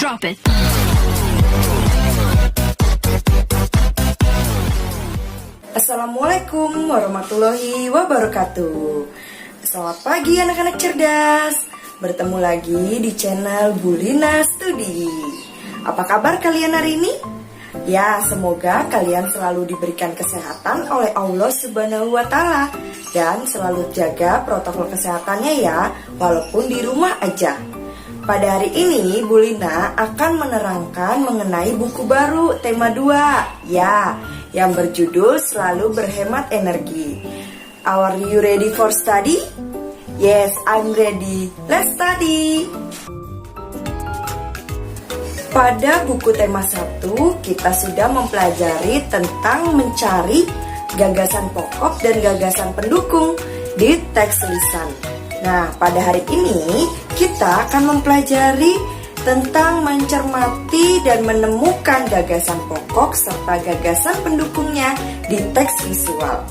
Drop it. Assalamualaikum warahmatullahi wabarakatuh. Selamat pagi anak-anak cerdas. Bertemu lagi di channel Bulina Studi. Apa kabar kalian hari ini? Ya, semoga kalian selalu diberikan kesehatan oleh Allah Subhanahu wa Ta'ala dan selalu jaga protokol kesehatannya ya, walaupun di rumah aja. Pada hari ini, Bulina akan menerangkan mengenai buku baru tema 2, ya, yang berjudul Selalu Berhemat Energi. Are you ready for study? Yes, I'm ready. Let's study. Pada buku tema 1, kita sudah mempelajari tentang mencari gagasan pokok dan gagasan pendukung di teks lisan. Nah, pada hari ini kita akan mempelajari tentang mencermati dan menemukan gagasan pokok serta gagasan pendukungnya di teks visual.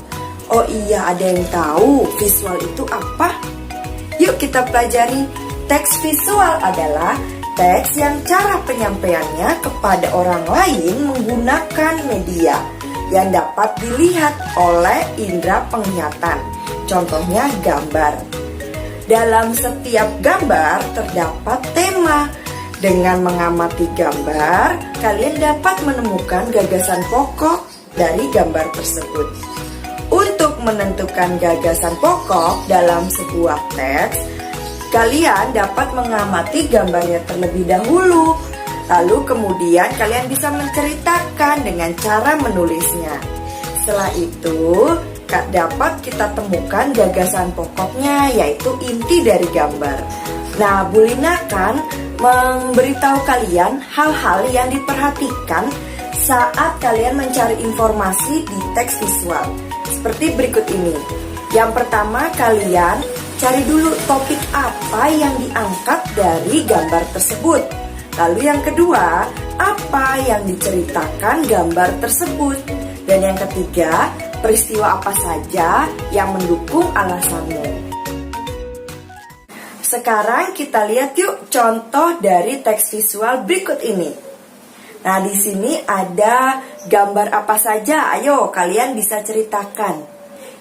Oh iya, ada yang tahu visual itu apa? Yuk kita pelajari. Teks visual adalah teks yang cara penyampaiannya kepada orang lain menggunakan media yang dapat dilihat oleh indera penglihatan. Contohnya gambar. Dalam setiap gambar terdapat tema. Dengan mengamati gambar, kalian dapat menemukan gagasan pokok dari gambar tersebut. Untuk menentukan gagasan pokok dalam sebuah teks, kalian dapat mengamati gambarnya terlebih dahulu. Lalu kemudian kalian bisa menceritakan dengan cara menulisnya. Setelah itu, dapat kita temukan gagasan pokoknya, yaitu inti dari gambar. Nah, Bulina akan memberitahu kalian hal-hal yang diperhatikan saat kalian mencari informasi di teks visual. Seperti berikut ini. Yang pertama, kalian cari dulu topik apa yang diangkat dari gambar tersebut. Lalu yang kedua, apa yang diceritakan gambar tersebut. Dan yang ketiga, peristiwa apa saja yang mendukung alasanmu. Sekarang kita lihat yuk contoh dari teks visual berikut ini. Nah, di sini ada gambar apa saja? Ayo, kalian bisa ceritakan.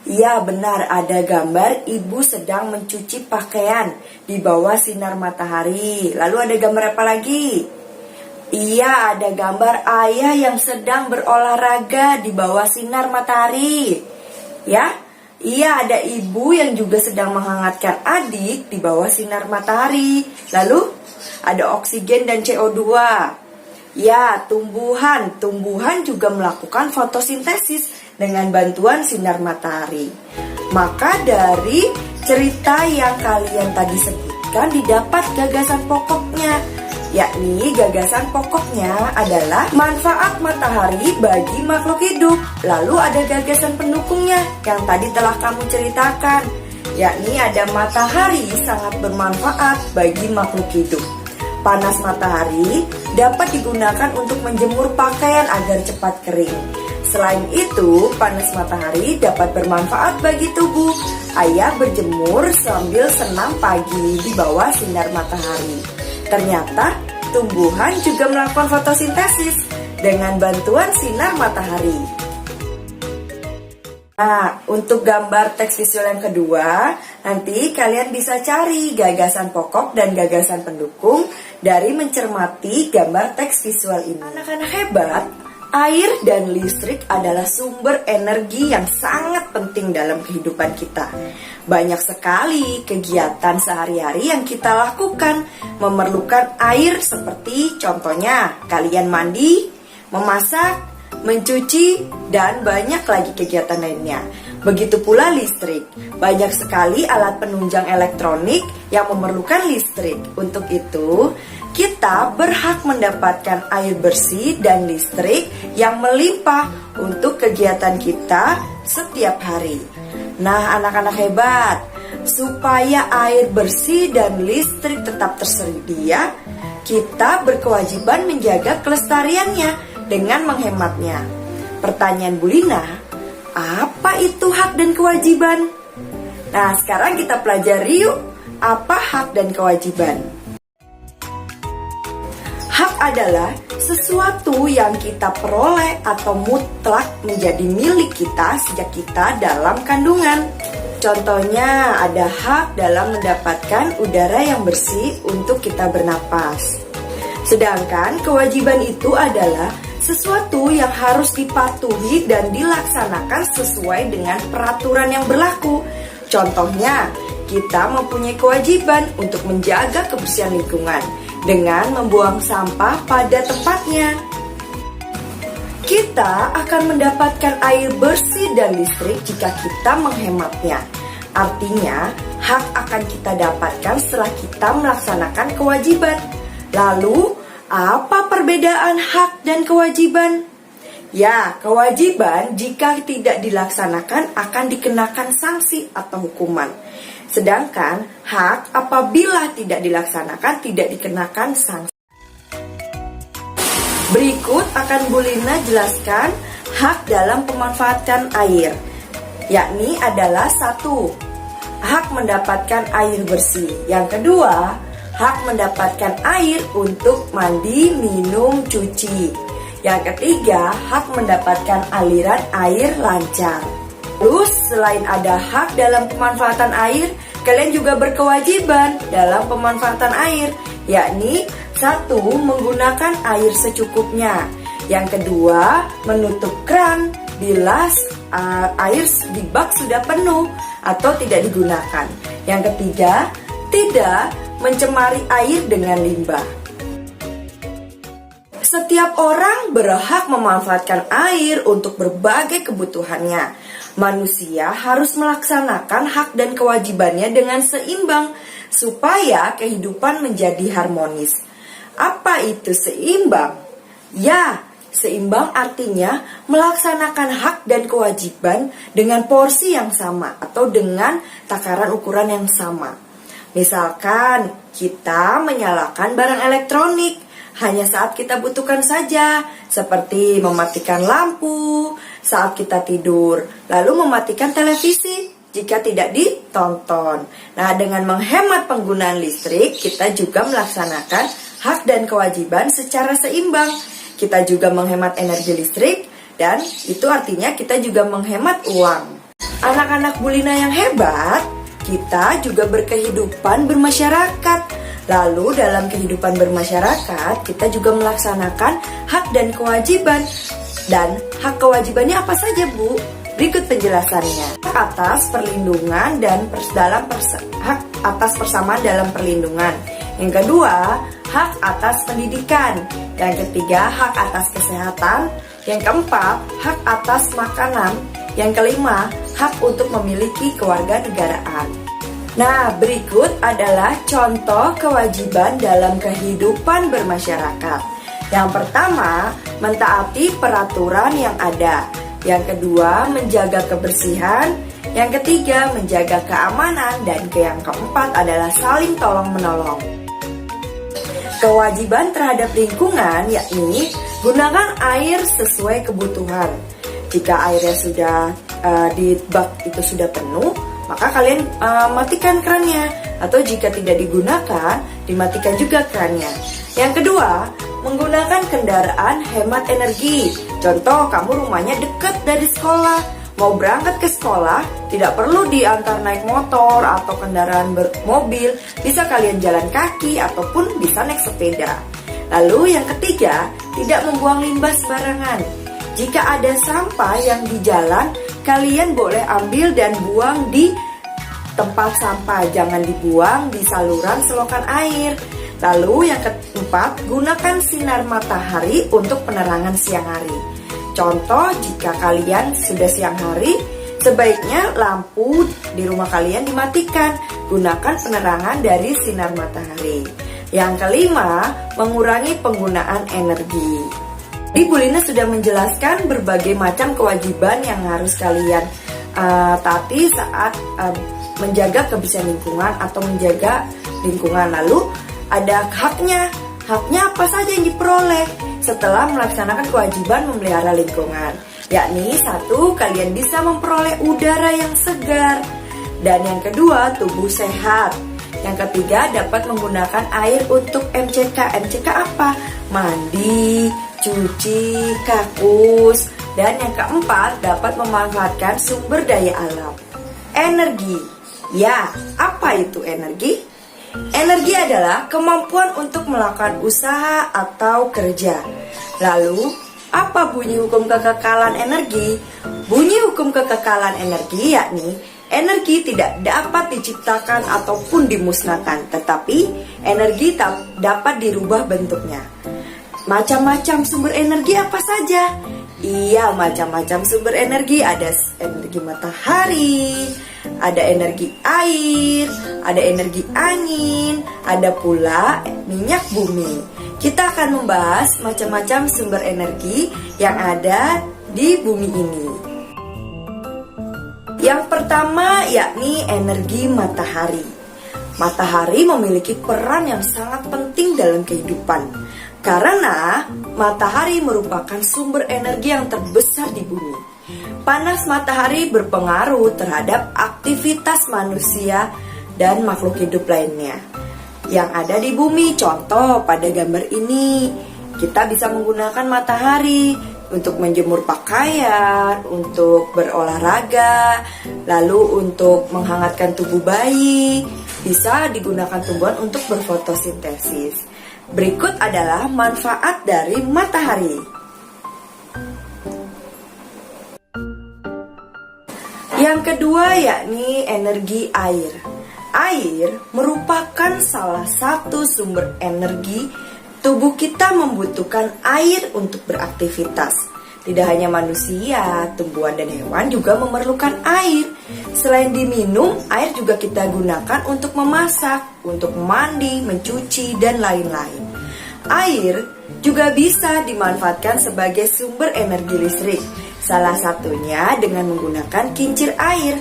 Iya, benar, ada gambar ibu sedang mencuci pakaian di bawah sinar matahari. Lalu ada gambar apa lagi? Iya, ada gambar ayah yang sedang berolahraga di bawah sinar matahari. Ya, iya, ada ibu yang juga sedang menghangatkan adik di bawah sinar matahari. Lalu ada oksigen dan CO2. Ya, tumbuhan juga melakukan fotosintesis dengan bantuan sinar matahari. Maka dari cerita yang kalian tadi sebutkan didapat gagasan pokoknya, yakni gagasan pokoknya adalah manfaat matahari bagi makhluk hidup. Lalu ada gagasan pendukungnya yang tadi telah kamu ceritakan, yakni ada matahari sangat bermanfaat bagi makhluk hidup. Panas matahari dapat digunakan untuk menjemur pakaian agar cepat kering. Selain itu, panas matahari dapat bermanfaat bagi tubuh. Ayah berjemur sambil senam pagi di bawah sinar matahari. Ternyata tumbuhan juga melakukan fotosintesis dengan bantuan sinar matahari. Nah, untuk gambar teks visual yang kedua, nanti kalian bisa cari gagasan pokok dan gagasan pendukung dari mencermati gambar teks visual ini. Anak-anak hebat, air dan listrik adalah sumber energi yang sangat penting dalam kehidupan kita. Banyak sekali kegiatan sehari-hari yang kita lakukan memerlukan air, seperti contohnya kalian mandi, memasak, mencuci, dan banyak lagi kegiatan lainnya. Begitu pula listrik. Banyak sekali alat penunjang elektronik yang memerlukan listrik. Untuk itu, kita berhak mendapatkan air bersih dan listrik yang melimpah untuk kegiatan kita setiap hari. Nah, anak-anak hebat, supaya air bersih dan listrik tetap tersedia, kita berkewajiban menjaga kelestariannya dengan menghematnya. Pertanyaan Bulina, apa itu hak dan kewajiban? Nah, sekarang kita pelajari yuk, apa hak dan kewajiban. Hak adalah sesuatu yang kita peroleh atau mutlak menjadi milik kita sejak kita dalam kandungan. Contohnya ada hak dalam mendapatkan udara yang bersih untuk kita bernapas. Sedangkan kewajiban itu adalah sesuatu yang harus dipatuhi dan dilaksanakan sesuai dengan peraturan yang berlaku. Contohnya, kita mempunyai kewajiban untuk menjaga kebersihan lingkungan dengan membuang sampah pada tempatnya. Kita akan mendapatkan air bersih dan listrik jika kita menghematnya. Artinya, hak akan kita dapatkan setelah kita melaksanakan kewajiban. Lalu, apa perbedaan hak dan kewajiban? Ya, kewajiban jika tidak dilaksanakan akan dikenakan sanksi atau hukuman. Sedangkan hak apabila tidak dilaksanakan tidak dikenakan sanksi. Berikut akan Bu Lina jelaskan hak dalam pemanfaatan air, yakni adalah 1. Hak mendapatkan air bersih. Yang kedua, hak mendapatkan air untuk mandi, minum, cuci. Yang ketiga, hak mendapatkan aliran air lancar. Terus, selain ada hak dalam pemanfaatan air, kalian juga berkewajiban dalam pemanfaatan air, yakni 1. Menggunakan air secukupnya. Yang kedua, menutup keran bila air di bak sudah penuh atau tidak digunakan. Yang ketiga, tidak mencemari air dengan limbah. Setiap orang berhak memanfaatkan air untuk berbagai kebutuhannya. Manusia harus melaksanakan hak dan kewajibannya dengan seimbang supaya kehidupan menjadi harmonis. Apa itu seimbang? Ya, seimbang artinya melaksanakan hak dan kewajiban dengan porsi yang sama atau dengan takaran ukuran yang sama. Misalkan kita menyalakan barang elektronik hanya saat kita butuhkan saja, seperti mematikan lampu saat kita tidur, lalu mematikan televisi jika tidak ditonton. Nah, dengan menghemat penggunaan listrik, kita juga melaksanakan hak dan kewajiban secara seimbang. Kita juga menghemat energi listrik, dan itu artinya kita juga menghemat uang. Anak-anak Bu Lina yang hebat, kita juga berkehidupan bermasyarakat. Lalu dalam kehidupan bermasyarakat, kita juga melaksanakan hak dan kewajiban. Dan hak kewajibannya apa saja, Bu? Berikut penjelasannya. Hak atas perlindungan dan hak atas persamaan dalam perlindungan. Yang kedua, hak atas pendidikan. Yang ketiga, hak atas kesehatan. Yang keempat, hak atas makanan. Yang kelima, hak untuk memiliki kewarganegaraan. Nah, berikut adalah contoh kewajiban dalam kehidupan bermasyarakat. Yang pertama, mentaati peraturan yang ada. Yang kedua, menjaga kebersihan. Yang ketiga, menjaga keamanan. Dan yang keempat adalah saling tolong-menolong. Kewajiban terhadap lingkungan yakni gunakan air sesuai kebutuhan. Jika airnya sudah di bak itu sudah penuh, maka kalian matikan kerannya. Atau jika tidak digunakan, dimatikan juga kerannya. Yang kedua, menggunakan kendaraan hemat energi. Contoh, kamu rumahnya dekat dari sekolah, mau berangkat ke sekolah, tidak perlu diantar naik motor atau kendaraan bermobil, bisa kalian jalan kaki ataupun bisa naik sepeda. Lalu yang ketiga, tidak membuang limbah sembarangan. Jika ada sampah yang di jalan, kalian boleh ambil dan buang di tempat sampah, jangan dibuang di saluran selokan air. Lalu yang keempat, gunakan sinar matahari untuk penerangan siang hari. Contoh, jika kalian sudah siang hari, sebaiknya lampu di rumah kalian dimatikan. Gunakan penerangan dari sinar matahari. Yang kelima, mengurangi penggunaan energi. Bu Lina sudah menjelaskan berbagai macam kewajiban yang harus kalian taati saat menjaga kebersihan lingkungan atau menjaga lingkungan. Lalu ada haknya. Haknya apa saja yang diperoleh setelah melaksanakan kewajiban memelihara lingkungan? Yakni 1, kalian bisa memperoleh udara yang segar. Dan yang kedua, tubuh sehat. Yang ketiga, dapat menggunakan air untuk MCK. MCK apa? Mandi, cuci, kakus. Dan yang keempat, dapat memanfaatkan sumber daya alam. Energi. Ya, apa itu energi? Energi adalah kemampuan untuk melakukan usaha atau kerja. Lalu, apa bunyi hukum kekekalan energi? Bunyi hukum kekekalan energi yakni energi tidak dapat diciptakan ataupun dimusnahkan, tetapi energi dapat dirubah bentuknya. Macam-macam sumber energi apa saja? Iya, macam-macam sumber energi. Ada energi matahari, ada energi air, ada energi angin, ada pula minyak bumi. Kita akan membahas macam-macam sumber energi yang ada di bumi ini. Yang pertama yakni energi matahari. Matahari memiliki peran yang sangat penting dalam kehidupan, karena matahari merupakan sumber energi yang terbesar di bumi. Panas matahari berpengaruh terhadap aktivitas manusia dan makhluk hidup lainnya yang ada di bumi. Contoh pada gambar ini, kita bisa menggunakan matahari untuk menjemur pakaian, untuk berolahraga, lalu untuk menghangatkan tubuh bayi. Bisa digunakan tumbuhan untuk berfotosintesis. Berikut adalah manfaat dari matahari. Yang kedua yakni energi air. Air merupakan salah satu sumber energi. Tubuh kita membutuhkan air untuk beraktivitas. Tidak hanya manusia, tumbuhan dan hewan juga memerlukan air. Selain diminum, air juga kita gunakan untuk memasak, untuk mandi, mencuci, dan lain-lain. Air juga bisa dimanfaatkan sebagai sumber energi listrik. Salah satunya dengan menggunakan kincir air.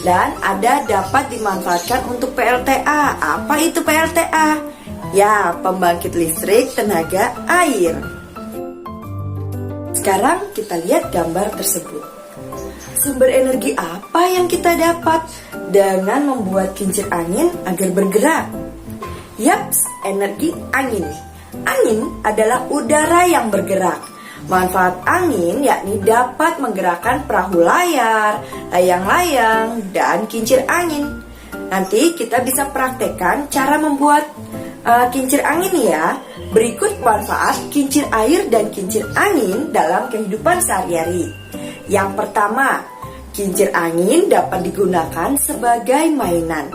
Dan ada dapat dimanfaatkan untuk PLTA. Apa itu PLTA? Ya, pembangkit listrik tenaga air. Sekarang kita lihat gambar tersebut. Sumber energi apa yang kita dapat dengan membuat kincir angin agar bergerak? Yaps, energi angin. Angin adalah udara yang bergerak. Manfaat angin yakni dapat menggerakkan perahu layar, layang-layang, dan kincir angin. Nanti kita bisa praktekkan cara membuat kincir angin ya. Berikut manfaat kincir air dan kincir angin dalam kehidupan sehari-hari. Yang pertama, kincir angin dapat digunakan sebagai mainan.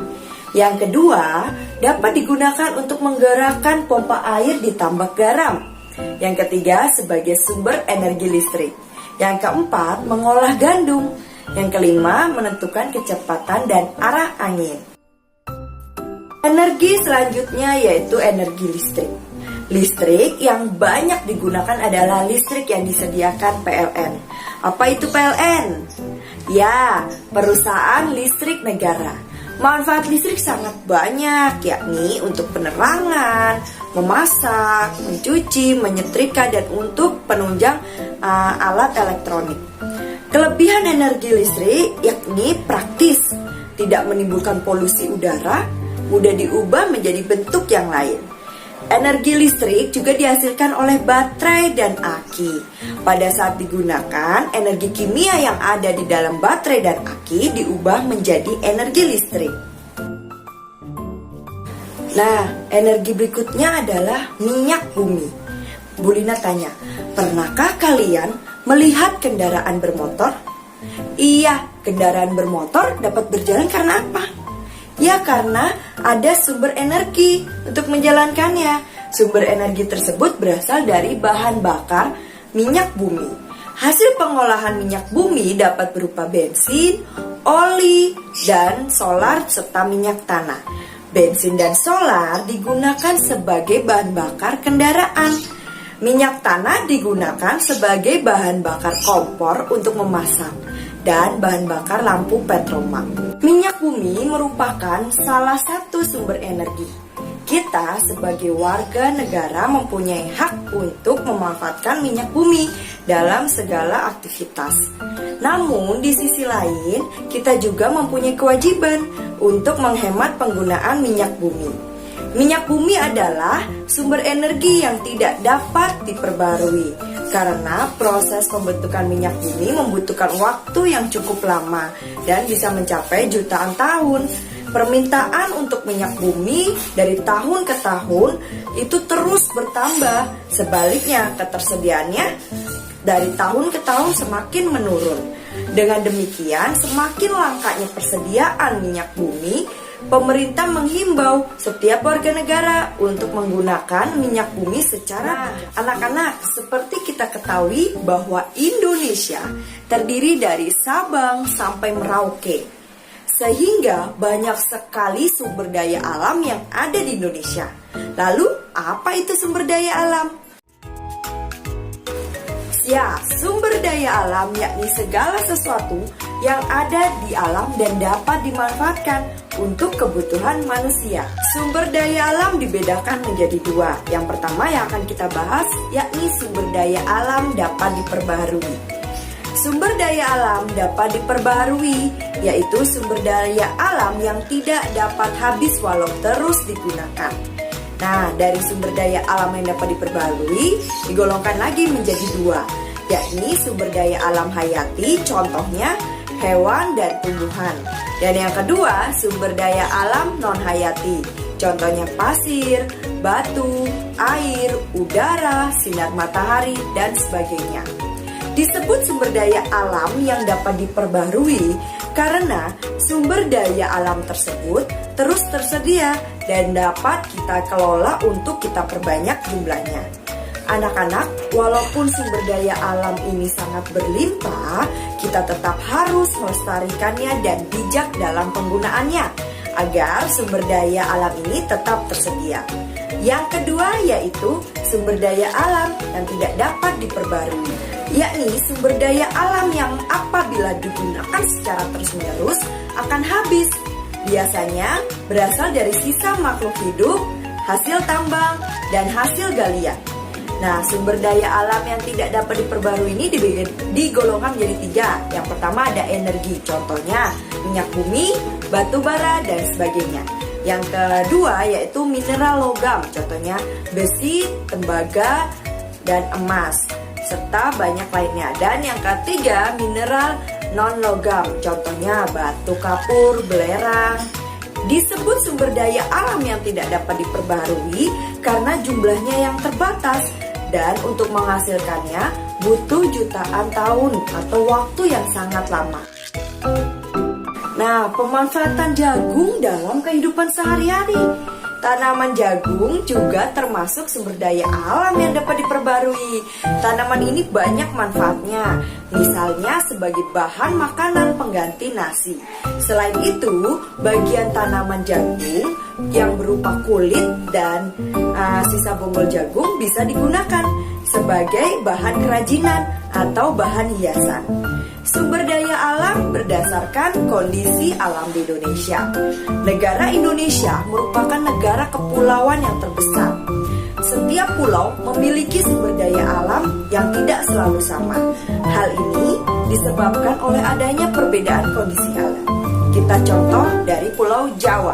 Yang kedua, dapat digunakan untuk menggerakkan pompa air di tambak garam. Yang ketiga, sebagai sumber energi listrik. Yang keempat, mengolah gandum. Yang kelima, menentukan kecepatan dan arah angin. Energi selanjutnya yaitu energi listrik. Listrik yang banyak digunakan adalah listrik yang disediakan PLN. Apa itu PLN? Ya, perusahaan listrik negara. Manfaat listrik sangat banyak, yakni untuk penerangan, memasak, mencuci, menyetrika, dan untuk penunjang alat elektronik. Kelebihan energi listrik yakni praktis, tidak menimbulkan polusi udara, mudah diubah menjadi bentuk yang lain. Energi listrik juga dihasilkan oleh baterai dan aki. Pada saat digunakan, energi kimia yang ada di dalam baterai dan aki diubah menjadi energi listrik. Nah, energi berikutnya adalah minyak bumi. Bu Lina tanya, pernahkah kalian melihat kendaraan bermotor? Iya, kendaraan bermotor dapat berjalan karena apa? Ya, karena ada sumber energi untuk menjalankannya. Sumber energi tersebut berasal dari bahan bakar minyak bumi. Hasil pengolahan minyak bumi dapat berupa bensin, oli, dan solar serta minyak tanah. Bensin dan solar digunakan sebagai bahan bakar kendaraan. Minyak tanah digunakan sebagai bahan bakar kompor untuk memasak dan bahan bakar lampu petromak. Minyak bumi merupakan salah satu sumber energi. Kita sebagai warga negara mempunyai hak untuk memanfaatkan minyak bumi dalam segala aktivitas. Namun di sisi lain, kita juga mempunyai kewajiban untuk menghemat penggunaan minyak bumi. Minyak bumi adalah sumber energi yang tidak dapat diperbarui karena proses pembentukan minyak bumi membutuhkan waktu yang cukup lama dan bisa mencapai jutaan tahun. Permintaan untuk minyak bumi dari tahun ke tahun itu terus bertambah. Sebaliknya, ketersediaannya dari tahun ke tahun semakin menurun. Dengan demikian, semakin langkanya persediaan minyak bumi, pemerintah menghimbau setiap warga negara untuk menggunakan minyak bumi secara anak-anak. Seperti kita ketahui bahwa Indonesia terdiri dari Sabang sampai Merauke, sehingga banyak sekali sumber daya alam yang ada di Indonesia. Lalu, apa itu sumber daya alam? Ya, sumber daya alam yakni segala sesuatu yang ada di alam dan dapat dimanfaatkan untuk kebutuhan manusia. Sumber daya alam dibedakan menjadi dua. Yang pertama yang akan kita bahas yakni sumber daya alam dapat diperbaharui. Sumber daya alam dapat diperbaharui, yaitu sumber daya alam yang tidak dapat habis walau terus digunakan. Nah, dari sumber daya alam yang dapat diperbaharui digolongkan lagi menjadi dua, yakni sumber daya alam hayati, contohnya hewan dan tumbuhan. Dan yang kedua, sumber daya alam non-hayati, contohnya pasir, batu, air, udara, sinar matahari, dan sebagainya. Disebut sumber daya alam yang dapat diperbarui karena sumber daya alam tersebut terus tersedia dan dapat kita kelola untuk kita perbanyak jumlahnya. Anak-anak, walaupun sumber daya alam ini sangat berlimpah, kita tetap harus melestarikannya dan bijak dalam penggunaannya agar sumber daya alam ini tetap tersedia. Yang kedua yaitu sumber daya alam yang tidak dapat diperbarui, yakni sumber daya alam yang apabila digunakan secara terus-menerus akan habis. Biasanya berasal dari sisa makhluk hidup, hasil tambang, dan hasil galian. Nah, sumber daya alam yang tidak dapat diperbarui ini digolongkan menjadi tiga. Yang pertama ada energi, contohnya minyak bumi, batu bara, dan sebagainya. Yang kedua yaitu mineral logam, contohnya besi, tembaga, dan emas, serta banyak lainnya. Dan yang ketiga mineral non-logam, contohnya batu kapur, belerang. Disebut sumber daya alam yang tidak dapat diperbarui karena jumlahnya yang terbatas dan untuk menghasilkannya butuh jutaan tahun atau waktu yang sangat lama. Nah, pemanfaatan jagung dalam kehidupan sehari-hari. Tanaman jagung juga termasuk sumber daya alam yang dapat diperbarui. Tanaman ini banyak manfaatnya, misalnya sebagai bahan makanan pengganti nasi. Selain itu, bagian tanaman jagung yang berupa kulit dan sisa bonggol jagung bisa digunakan sebagai bahan kerajinan atau bahan hiasan. Sumber daya alam berdasarkan kondisi alam di Indonesia. Negara Indonesia merupakan negara kepulauan yang terbesar. Setiap pulau memiliki sumber daya alam yang tidak selalu sama. Hal ini disebabkan oleh adanya perbedaan kondisi alam. Kita contoh dari Pulau Jawa.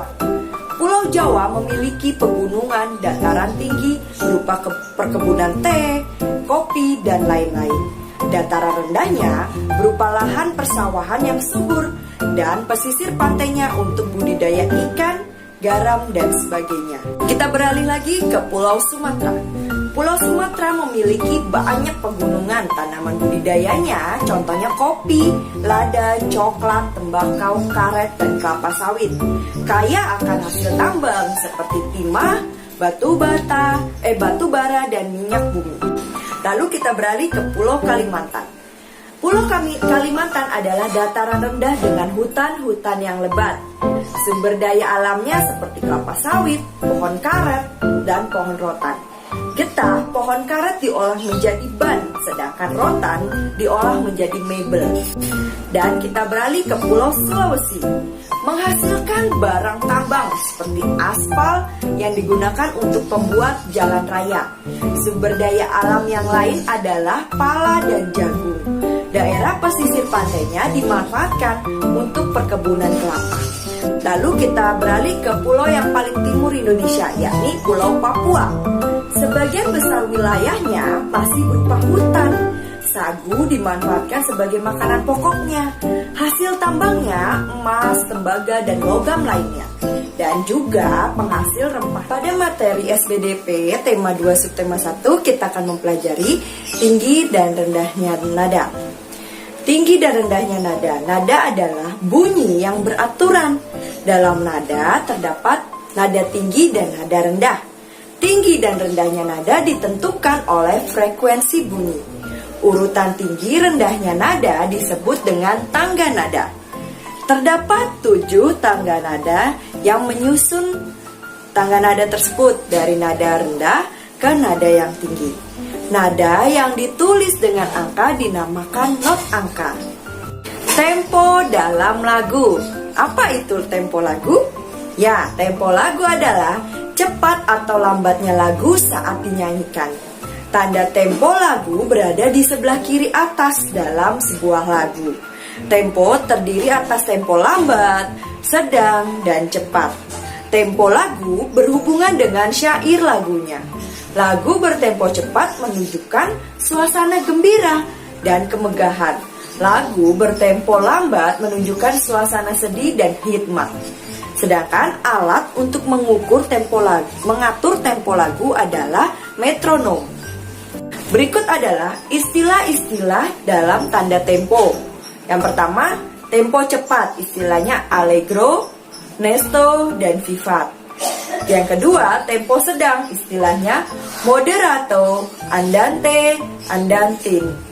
Pulau Jawa memiliki pegunungan, dataran tinggi berupa perkebunan teh, kopi, dan lain-lain. Dataran rendahnya berupa lahan persawahan yang subur dan pesisir pantainya untuk budidaya ikan, garam, dan sebagainya. Kita beralih lagi ke Pulau Sumatera. Pulau Sumatera memiliki banyak pegunungan tanaman budidayanya, contohnya kopi, lada, coklat, tembakau, karet, dan kelapa sawit. Kaya akan hasil tambang seperti timah, batu bara, dan minyak bumi. Lalu kita beralih ke Pulau Kalimantan. Pulau Kalimantan adalah dataran rendah dengan hutan-hutan yang lebat. Sumber daya alamnya seperti kelapa sawit, pohon karet, dan pohon rotan. Getah, pohon karet diolah menjadi ban, sedangkan rotan diolah menjadi mebel. Dan kita beralih ke Pulau Sulawesi. Menghasilkan dengan barang tambang seperti aspal yang digunakan untuk pembuat jalan raya. Sumber daya alam yang lain adalah pala dan jagung. Daerah pesisir pantainya dimanfaatkan untuk perkebunan kelapa. Lalu kita beralih ke pulau yang paling timur Indonesia, yakni Pulau Papua. Sebagian besar wilayahnya masih berupa hutan. Sagu dimanfaatkan sebagai makanan pokoknya. Hasil tambangnya emas, tembaga, dan logam lainnya. Dan juga penghasil rempah. Pada materi SBDP tema 2 subtema 1 kita akan mempelajari tinggi dan rendahnya nada. Tinggi dan rendahnya nada. Nada adalah bunyi yang beraturan. Dalam nada terdapat nada tinggi dan nada rendah. Tinggi dan rendahnya nada ditentukan oleh frekuensi bunyi. Urutan tinggi rendahnya nada disebut dengan tangga nada. Terdapat 7 tangga nada yang menyusun tangga nada tersebut dari nada rendah ke nada yang tinggi. Nada yang ditulis dengan angka dinamakan not angka. Tempo dalam lagu. Apa itu tempo lagu? Ya, tempo lagu adalah cepat atau lambatnya lagu saat dinyanyikan. Tanda tempo lagu berada di sebelah kiri atas dalam sebuah lagu. Tempo terdiri atas tempo lambat, sedang, dan cepat. Tempo lagu berhubungan dengan syair lagunya. Lagu bertempo cepat menunjukkan suasana gembira dan kemegahan. Lagu bertempo lambat menunjukkan suasana sedih dan hikmat. Sedangkan alat untuk mengatur tempo lagu adalah metronom. Berikut adalah istilah-istilah dalam tanda tempo. Yang pertama, tempo cepat, istilahnya allegro, nesto, dan vivat. Yang kedua, tempo sedang, istilahnya moderato, andante,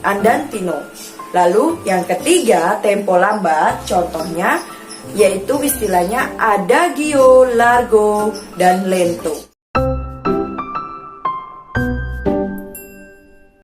andantino. Lalu yang ketiga, tempo lambat, contohnya yaitu istilahnya adagio, largo, dan lento.